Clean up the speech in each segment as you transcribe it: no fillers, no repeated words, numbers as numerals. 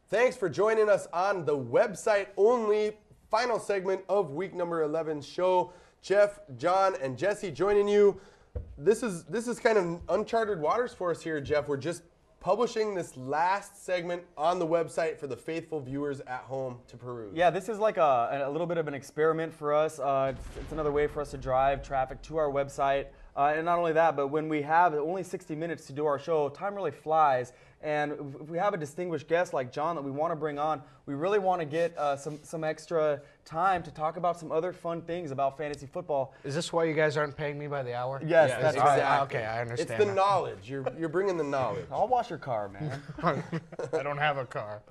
Thanks for joining us on the website only final segment of week number 11 show. Jeff, John, and Jesse joining you. This is kind of uncharted waters for us here, Jeff. We're just publishing this last segment on the website for the faithful viewers at home to peruse. Yeah, this is like a little bit of an experiment for us. It's another way for us to drive traffic to our website. And not only that, but when we have only 60 minutes to do our show, time really flies. And if we have a distinguished guest like John that we want to bring on, we really want to get some extra time to talk about some other fun things about fantasy football. Is this why you guys aren't paying me by the hour? Yes, Yeah, that's exactly. right. Okay, I understand. It's the knowledge. You're bringing the knowledge. I'll wash your car, man. I don't have a car.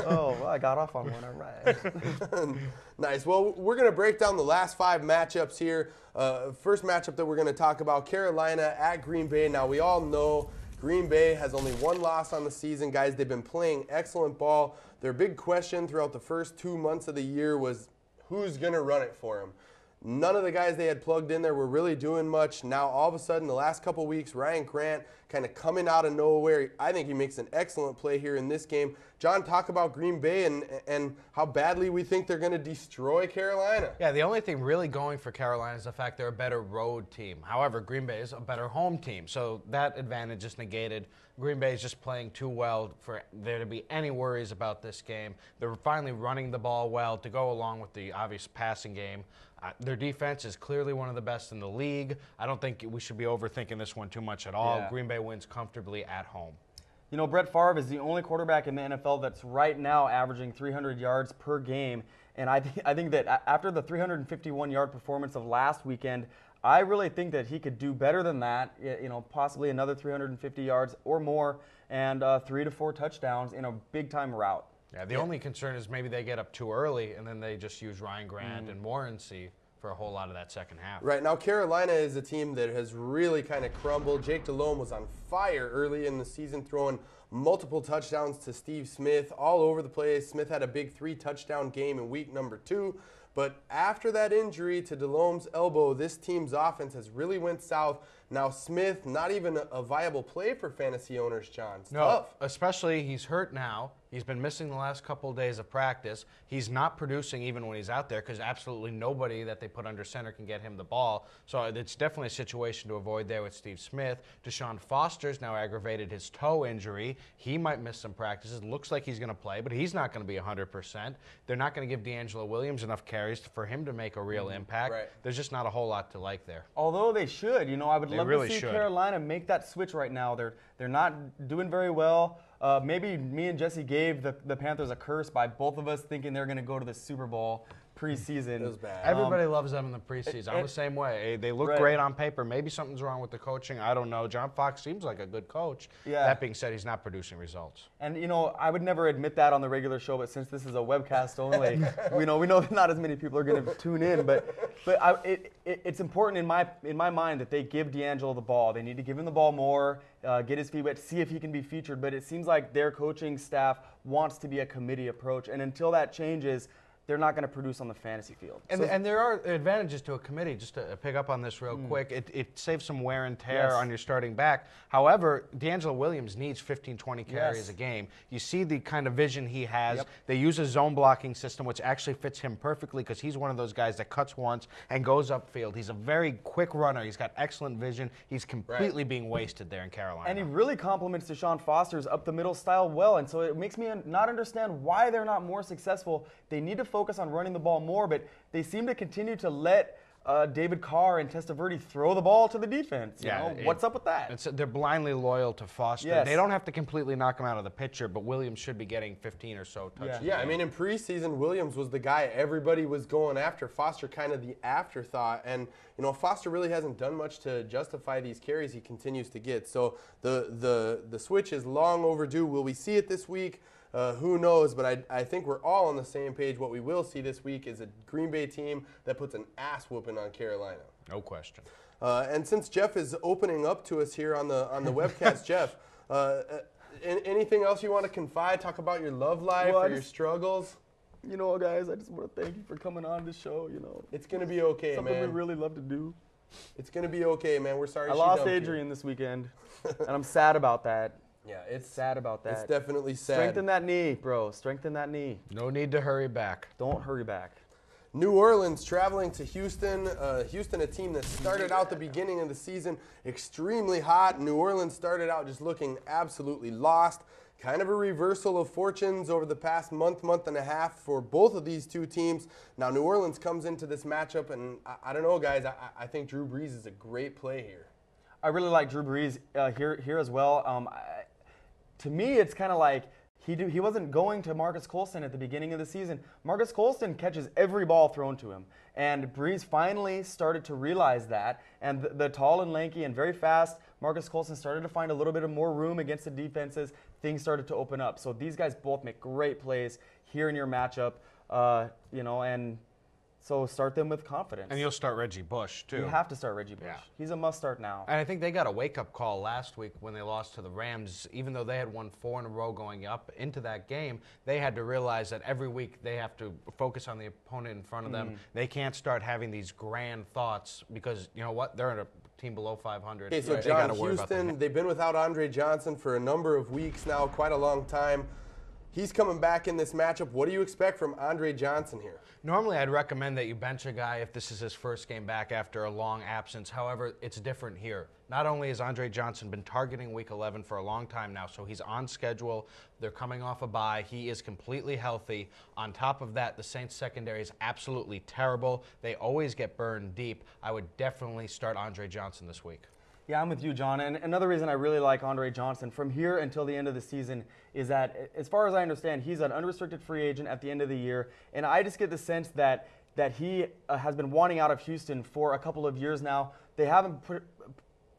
Oh, well, I got off on one. All right. Nice. Well, we're going to break down the last 5 matchups here. First matchup that we're going to talk about, Carolina at Green Bay. Now, we all know Green Bay has only 1 loss on the season. Guys, they've been playing excellent ball. Their big question throughout the first 2 months of the year was who's going to run it for them. None of the guys they had plugged in there were really doing much. Now, all of a sudden, the last couple weeks, Ryan Grant kind of coming out of nowhere. I think he makes an excellent play here in this game. John, talk about Green Bay and how badly we think they're going to destroy Carolina. Yeah, the only thing really going for Carolina is the fact they're a better road team. However, Green Bay is a better home team, so that advantage is negated. Green Bay is just playing too well for there to be any worries about this game. They're finally running the ball well to go along with the obvious passing game. Their defense is clearly one of the best in the league. I don't think we should be overthinking this one too much at all. Yeah. Green Bay wins comfortably at home. You know, Brett Favre is the only quarterback in the NFL that's right now averaging 300 yards per game. And I think that after the 351-yard performance of last weekend, I really think that he could do better than that, you know, possibly another 350 yards or more and 3 to 4 touchdowns in a big-time rout. Yeah, the only concern is maybe they get up too early and then they just use Ryan Grant and Morency for a whole lot of that second half. Right, now Carolina is a team that has really kind of crumbled. Jake Delhomme was on fire early in the season, throwing multiple touchdowns to Steve Smith all over the place. Smith had a big 3-touchdown game in week number 2. But after that injury to Delhomme's elbow, this team's offense has really went south. Now Smith, not even a viable play for fantasy owners, John. It's tough. Especially he's hurt now. He's been missing the last couple of days of practice. He's not producing even when he's out there because absolutely nobody that they put under center can get him the ball. So it's definitely a situation to avoid there with Steve Smith. Deshaun Foster's now aggravated his toe injury. He might miss some practices. Looks like he's going to play, but he's not going to be 100%. They're not going to give D'Angelo Williams enough carries for him to make a real impact. Right. There's just not a whole lot to like there. Although they should, you know, I would love really to see should. Carolina make that switch right now. They're not doing very well. Maybe me and Jesse gave the Panthers a curse by both of us thinking they're going to go to the Super Bowl preseason. It was bad. Everybody loves them in the preseason. I'm the same way. They look Right. great on paper. Maybe something's wrong with the coaching. I don't know. John Fox seems like a good coach. Yeah. That being said, he's not producing results. And, you know, I would never admit that on the regular show, but since this is a webcast only, we know that not as many people are going to tune in. But it's important in my mind that they give D'Angelo the ball. They need to give him the ball more, get his feet wet, see if he can be featured. But it seems like their coaching staff wants to be a committee approach. And until that changes, they're not going to produce on the fantasy field. And there are advantages to a committee, just to pick up on this real quick. It saves some wear and tear Yes. on your starting back. However, D'Angelo Williams needs 15, 20 carries Yes. a game. You see the kind of vision he has. Yep. They use a zone blocking system, which actually fits him perfectly because he's one of those guys that cuts once and goes upfield. He's a very quick runner. He's got excellent vision. He's completely being wasted there in Carolina. And he really complements Deshaun Foster's up-the-middle style well, and so it makes me not understand why they're not more successful. They need to focus on running the ball more, but they seem to continue to let David Carr and Testaverde throw the ball to the defense. You know? What's up with that? They're blindly loyal to Foster. Yes. They don't have to completely knock him out of the picture, but Williams should be getting 15 or so touches. Yeah, I mean, in preseason, Williams was the guy everybody was going after. Foster kind of the afterthought. And, you know, Foster really hasn't done much to justify these carries he continues to get. So the switch is long overdue. Will we see it this week? Who knows, but I think we're all on the same page. What we will see this week is a Green Bay team that puts an ass whooping on Carolina. No question. And since Jeff is opening up to us here on the webcast, Jeff, anything else you want to confide? Talk about your love life or your struggles? You know, guys, I just want to thank you for coming on this show. You know, It's going to be okay, something man. we really love to do. It's going to be okay, man. We're sorry I she lost dumped you. Adrian this weekend, and I'm sad about that. Yeah, it's Sad about that. It's definitely sad. Strengthen that knee, bro. Strengthen that knee. No need to hurry back. Don't hurry back. New Orleans traveling to Houston. Houston, a team that started out the beginning of the season extremely hot. New Orleans started out just looking absolutely lost. Kind of a reversal of fortunes over the past month and a half for both of these two teams. Now, New Orleans comes into this matchup, and I don't know, guys. I think Drew Brees is a great play here. I really like Drew Brees here as well. To me, it's kind of like he wasn't going to Marcus Colston at the beginning of the season. Marcus Colston catches every ball thrown to him. And Brees finally started to realize that. And the tall and lanky and very fast Marcus Colston started to find a little bit of more room against the defenses. Things started to open up. So these guys both make great plays here in your matchup, and so start them with confidence. And you'll start Reggie Bush, too. You have to start Reggie Bush. Yeah. He's a must-start now. And I think they got a wake-up call last week when they lost to the Rams. Even though they had won 4 in a row going up into that game, they had to realize that every week they have to focus on the opponent in front of them. They can't start having these grand thoughts because, you know what, they're in a team below 500. Okay, so They John, gotta worry about Houston, they've been without Andre Johnson for a number of weeks now, quite a long time. He's coming back in this matchup. What do you expect from Andre Johnson here? Normally, I'd recommend that you bench a guy if this is his first game back after a long absence. However, it's different here. Not only has Andre Johnson been targeting Week 11 for a long time now, so he's on schedule. They're coming off a bye. He is completely healthy. On top of that, the Saints secondary is absolutely terrible. They always get burned deep. I would definitely start Andre Johnson this week. Yeah, I'm with you, John. And another reason I really like Andre Johnson from here until the end of the season is that, as far as I understand, he's an unrestricted free agent at the end of the year. And I just get the sense that he has been wanting out of Houston for a couple of years now. They haven't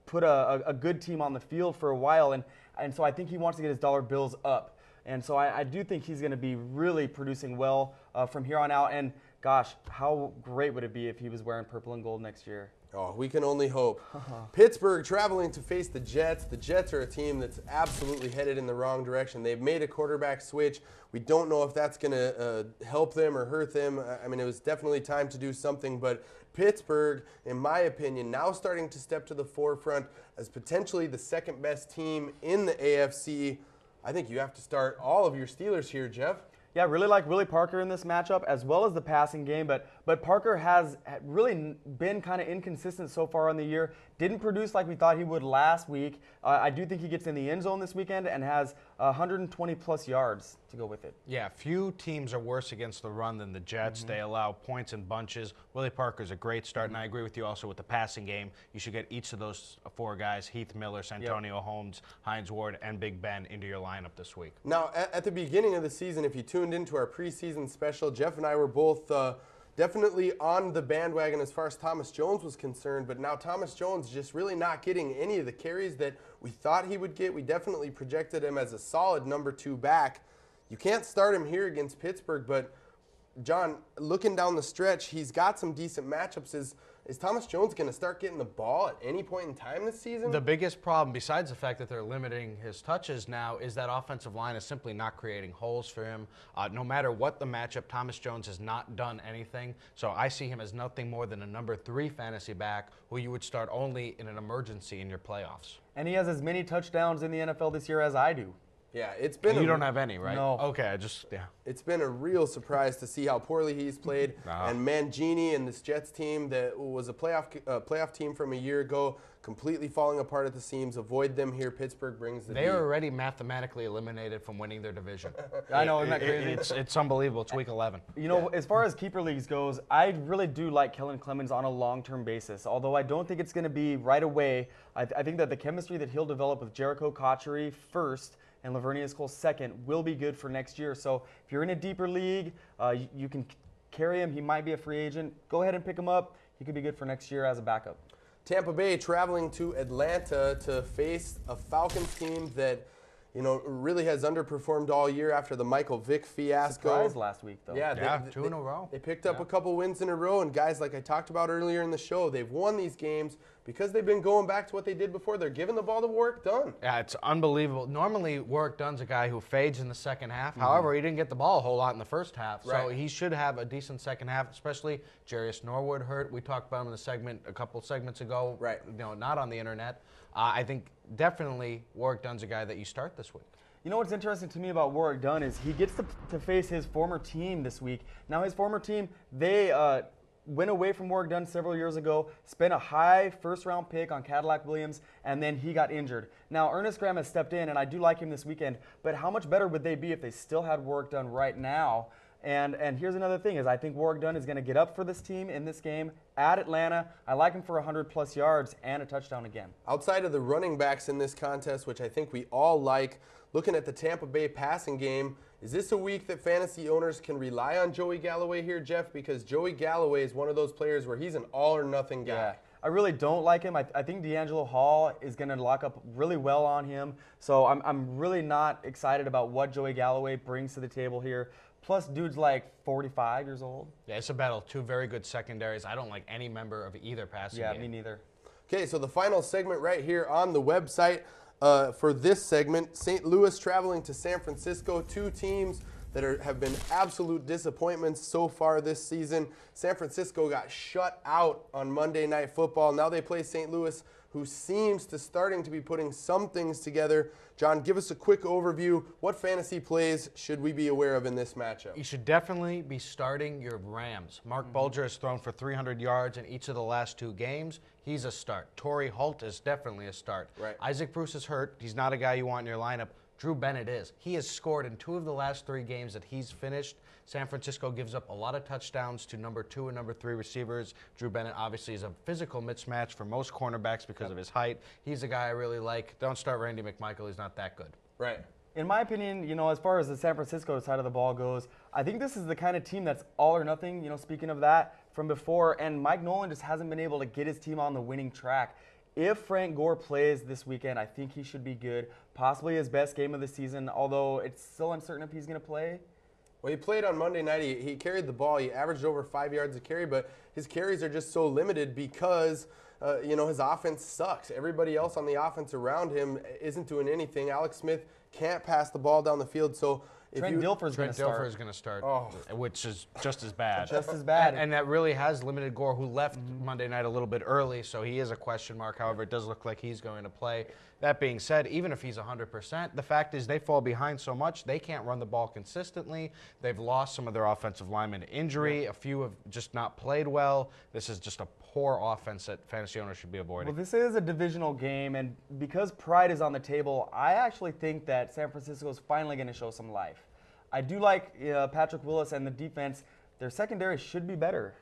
put a good team on the field for a while. And so I think he wants to get his dollar bills up. And so I do think he's going to be really producing well from here on out. And gosh, how great would it be if he was wearing purple and gold next year? Oh, we can only hope. Pittsburgh traveling to face the Jets. The Jets are a team that's absolutely headed in the wrong direction. They've made a quarterback switch. We don't know if that's going to help them or hurt them. I mean, it was definitely time to do something, but Pittsburgh, in my opinion, now starting to step to the forefront as potentially the second best team in the AFC. I think you have to start all of your Steelers here, Jeff. Yeah, I really like Willie Parker in this matchup as well as the passing game, but Parker has really been kind of inconsistent so far in the year. Didn't produce like we thought he would last week. I do think he gets in the end zone this weekend and has 120-plus yards to go with it. Yeah, few teams are worse against the run than the Jets. They allow points in bunches. Willie Parker's a great start, and I agree with you also with the passing game. You should get each of those 4 guys, Heath Miller, Santonio Holmes, Hines Ward, and Big Ben, into your lineup this week. Now, at the beginning of the season, if you tuned into our preseason special, Jeff and I were both definitely on the bandwagon as far as Thomas Jones was concerned, but now Thomas Jones just really not getting any of the carries that we thought he would get. We definitely projected him as a solid number 2 back. You can't start him here against Pittsburgh, but John, looking down the stretch, he's got some decent matchups. Is Thomas Jones going to start getting the ball at any point in time this season? The biggest problem, besides the fact that they're limiting his touches now, is that offensive line is simply not creating holes for him. No matter what the matchup, Thomas Jones has not done anything. So I see him as nothing more than a number 3 fantasy back who you would start only in an emergency in your playoffs. And he has as many touchdowns in the NFL this year as I do. Yeah, it's been. You don't have any, right? No. Okay, It's been a real surprise to see how poorly he's played. Wow. And Mangini and this Jets team that was a playoff team from a year ago, completely falling apart at the seams. Avoid them here. Pittsburgh brings the. They are already mathematically eliminated from winning their division. I know, isn't that crazy? It's unbelievable. It's week 11. You know, as far as keeper leagues goes, I really do like Kellen Clemens on a long-term basis. Although I don't think it's going to be right away. I think that the chemistry that he'll develop with Jericho Cotchery first and Lavernius Cole second will be good for next year. So if you're in a deeper league, you can carry him. He might be a free agent. Go ahead and pick him up. He could be good for next year as a backup. Tampa Bay traveling to Atlanta to face a Falcons team that, you know, really has underperformed all year after the Michael Vick fiasco. Surprise last week, though. Yeah, 2 in a row. They picked up a couple wins in a row, and guys, like I talked about earlier in the show, they've won these games because they've been going back to what they did before. They're giving the ball to Warrick Dunn. Yeah, it's unbelievable. Normally, Warrick Dunn's a guy who fades in the second half. However, he didn't get the ball a whole lot in the first half. So Right. he should have a decent second half, especially Jarius Norwood hurt. We talked about him in the segment a couple segments ago. Right. You know, not on the internet. I think definitely Warrick Dunn's a guy that you start this week. You know what's interesting to me about Warrick Dunn is he gets to face his former team this week. Now his former team, they went away from Warrick Dunn several years ago, spent a high first-round pick on Cadillac Williams, and then he got injured. Now Ernest Graham has stepped in, and I do like him this weekend, but how much better would they be if they still had Warrick Dunn right now? And here's another thing is I think Warrick Dunn is going to get up for this team in this game at Atlanta. I like him for 100-plus yards and a touchdown again. Outside of the running backs in this contest, which I think we all like, looking at the Tampa Bay passing game, is this a week that fantasy owners can rely on Joey Galloway here, Jeff? Because Joey Galloway is one of those players where he's an all-or-nothing guy. Yeah. I really don't like him. I think D'Angelo Hall is going to lock up really well on him. So I'm really not excited about what Joey Galloway brings to the table here. Plus, dude's like 45 years old. Yeah, it's a battle. Two very good secondaries. I don't like any member of either passing game. Yeah, me neither. Okay, so the final segment right here on the website for this segment, St. Louis traveling to San Francisco, two teams that have been absolute disappointments so far this season. San Francisco got shut out on Monday Night Football. Now they play St. Louis, who seems to starting to be putting some things together. John, give us a quick overview. What fantasy plays should we be aware of in this matchup? You should definitely be starting your Rams. Mark Bulger has thrown for 300 yards in each of the last two games. He's a start. Torrey Holt is definitely a start. Right. Isaac Bruce is hurt. He's not a guy you want in your lineup. Drew Bennett is. He has scored in 2 of the last 3 games that he's finished. San Francisco gives up a lot of touchdowns to number 2 and number 3 receivers. Drew Bennett obviously is a physical mismatch for most cornerbacks because of his height. He's a guy I really like. Don't start Randy McMichael. He's not that good. Right. In my opinion, you know, as far as the San Francisco side of the ball goes, I think this is the kind of team that's all or nothing, you know, speaking of that from before, and Mike Nolan just hasn't been able to get his team on the winning track. If Frank Gore plays this weekend, I think he should be good. Possibly his best game of the season, although it's still uncertain if he's going to play. Well, he played on Monday night. He carried the ball. He averaged over 5 yards a carry, but his carries are just so limited because, you know, his offense sucks. Everybody else on the offense around him isn't doing anything. Alex Smith can't pass the ball down the field, so Trent Dilfer's going to start, which is just as bad. Just as bad. And that really has limited Gore, who left Monday night a little bit early, so he is a question mark. However, it does look like he's going to play. That being said, even if he's 100%, the fact is they fall behind so much, they can't run the ball consistently. They've lost some of their offensive linemen to injury. A few have just not played well. This is just a poor offense that fantasy owners should be avoiding. Well, this is a divisional game, and because pride is on the table, I actually think that San Francisco is finally going to show some life. I do like Patrick Willis and the defense. Their secondary should be better.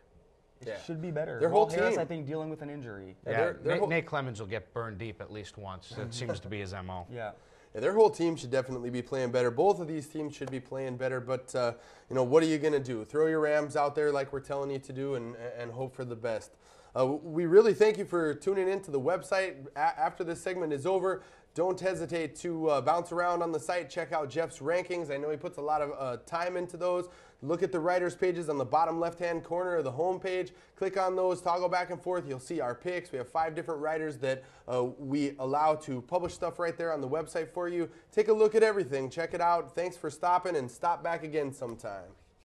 It should be better. Their whole Walt Harris, team, I think, dealing with an injury. Yeah, Nate Clemens will get burned deep at least once. That seems to be his MO. Yeah. Yeah, their whole team should definitely be playing better. Both of these teams should be playing better, but you know, what are you going to do? Throw your Rams out there like we're telling you to do and hope for the best. We really thank you for tuning in to the website. After this segment is over, don't hesitate to bounce around on the site. Check out Jeff's rankings. I know he puts a lot of time into those. Look at the writers' pages on the bottom left-hand corner of the home page. Click on those, toggle back and forth. You'll see our picks. We have 5 different writers that we allow to publish stuff right there on the website for you. Take a look at everything. Check it out. Thanks for stopping, and stop back again sometime.